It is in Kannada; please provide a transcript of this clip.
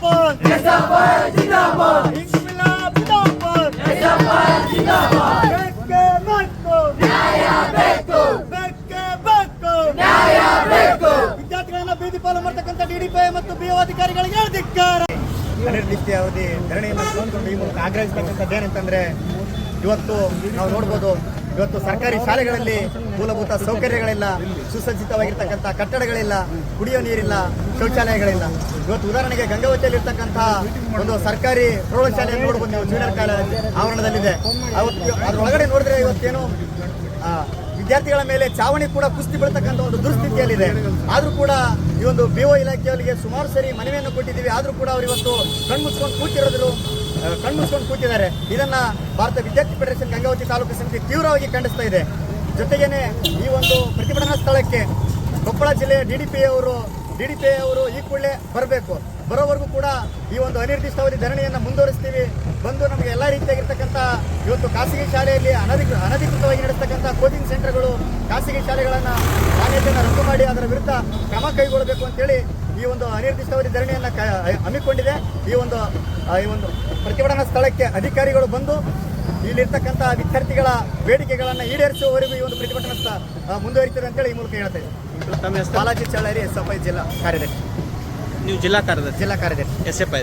जिंदाबाद जिंदाबाद इंकलाब जिंदाबाद जिंदाबाद बेके ಬೇಕು ನ್ಯಾಯ ಬೇಕು ಬೇಕೇ ಬೇಕು ನ್ಯಾಯ ಬೇಕು ವಿದ್ಯಾರ್ಥಿಗಳನ್ನ ಬೀದಿ ಪಾಲು ಮಾಡತಕ್ಕಂತ ಡಿಡಿಪಿಐ ಮತ್ತು ಬಿಒ ಅಧಿಕಾರಿಗಳಿಗೆ ಧಿಕ್ಕಾರ. ಅನಿರ್ದಿಷ್ಟ ಅವಧಿ ಧರಣಿಯನ್ನು ಕೈಗೊಂಡು ಈ ಮೂಲಕ ಆಗ್ರಹಿಸತಕ್ಕಂಥದ್ದು ಏನಂತಂದ್ರೆ ಇವತ್ತು ನಾವು ನೋಡ್ಬೋದು, ಇವತ್ತು ಸರ್ಕಾರಿ ಶಾಲೆಗಳಲ್ಲಿ ಮೂಲಭೂತ ಸೌಕರ್ಯಗಳಿಲ್ಲ, ಸುಸಜ್ಜಿತವಾಗಿರ್ತಕ್ಕಂಥ ಕಟ್ಟಡಗಳಿಲ್ಲ, ಕುಡಿಯೋ ನೀರಿಲ್ಲ, ಶೌಚಾಲಯಗಳಿಲ್ಲ. ಇವತ್ತು ಉದಾಹರಣೆಗೆ ಗಂಗಾವತಿಯಲ್ಲಿ ಇರ್ತಕ್ಕಂಥ ಒಂದು ಸರ್ಕಾರಿ ಪ್ರೌಢಶಾಲೆಯನ್ನು ನೋಡ್ಬೋದು ನೀವು, ಜೂನಿಯರ್ ಕಾಲೇಜ್ ಆವರಣದಲ್ಲಿದೆ. ಅವತ್ತು ಅದರೊಳಗಡೆ ನೋಡಿದ್ರೆ ಇವತ್ತೇನು ವಿದ್ಯಾರ್ಥಿಗಳ ಮೇಲೆ ಚಾವಣಿ ಕೂಡ ಕುಸ್ತಿ ಬೀಳ್ತಕ್ಕಂಥ ಒಂದು ದುರ್ಸ್ಥಿತಿಯಲ್ಲಿದೆ. ಆದರೂ ಕೂಡ ಈ ಒಂದು ಬಿಒ ಇಲಾಖೆಯವರಿಗೆ ಸುಮಾರು ಸರಿ ಮನವಿಯನ್ನು ಕೊಟ್ಟಿದ್ದೀವಿ. ಆದರೂ ಕೂಡ ಅವರು ಇವತ್ತು ಕಣ್ಮುಚ್ಕೊಂಡು ಕೂತಿದ್ದಾರೆ. ಇದನ್ನ ಭಾರತ ವಿದ್ಯಾರ್ಥಿ ಫೆಡರೇಷನ್ ಗಂಗಾವತಿ ತಾಲೂಕು ಸಮಿತಿ ತೀವ್ರವಾಗಿ ಖಂಡಿಸ್ತಾ ಇದೆ. ಜೊತೆಗೇನೆ ಈ ಒಂದು ಪ್ರತಿಭಟನಾ ಸ್ಥಳಕ್ಕೆ ಕೊಪ್ಪಳ ಜಿಲ್ಲೆಯ ಡಿಡಿಪಿಐ ಅವರು ಈ ಕೂಡಲೇ ಬರಬೇಕು. ಬರೋವರೆಗೂ ಕೂಡ ಈ ಒಂದು ಅನಿರ್ದಿಷ್ಟಾವಧಿ ಧರಣಿಯನ್ನು ಮುಂದುವರಿಸ್ತೀವಿ. ಬಂದು ನಮಗೆ ಎಲ್ಲ ರೀತಿಯಾಗಿರ್ತಕ್ಕಂಥ ಇವತ್ತು ಖಾಸಗಿ ಶಾಲೆಯಲ್ಲಿ ಅನಧಿಕೃತವಾಗಿ ನಡೆಸ್ತಕ್ಕಂಥ ಕೋಚಿಂಗ್ ಸೆಂಟರ್ಗಳು, ಖಾಸಗಿ ಶಾಲೆಗಳನ್ನು ಮಾನ್ಯತೆಯನ್ನು ರದ್ದು ಮಾಡಿ ಅದರ ವಿರುದ್ಧ ಕ್ರಮ ಕೈಗೊಳ್ಳಬೇಕು ಅಂತೇಳಿ ಈ ಒಂದು ಅನಿರ್ದಿಷ್ಟಾವಧಿ ಧರಣಿಯನ್ನು ಹಮ್ಮಿಕೊಂಡಿದೆ. ಈ ಒಂದು ಪ್ರತಿಭಟನಾ ಸ್ಥಳಕ್ಕೆ ಅಧಿಕಾರಿಗಳು ಬಂದು ಇಲ್ಲಿರ್ತಕ್ಕಂಥ ವಿದ್ಯಾರ್ಥಿಗಳ ಬೇಡಿಕೆಗಳನ್ನು ಈಡೇರಿಸುವವರೆಗೂ ಈ ಒಂದು ಪ್ರತಿಭಟನಾ ಮುಂದುವರಿತದೆ ಅಂತೇಳಿ ಈ ಮೂಲಕ ಹೇಳ್ತಾ ಇದ್ದೀವಿ. ಬಾಲಾಜಿ ಚಳ್ಳಾರಿ SFI ಜಿಲ್ಲಾ ಕಾರ್ಯದರ್ಶಿ. ನೀವು ಜಿಲ್ಲಾ ಕಾರ್ಯದರ್ಶಿ? ಜಿಲ್ಲಾ ಕಾರ್ಯದರ್ಶಿ SFI.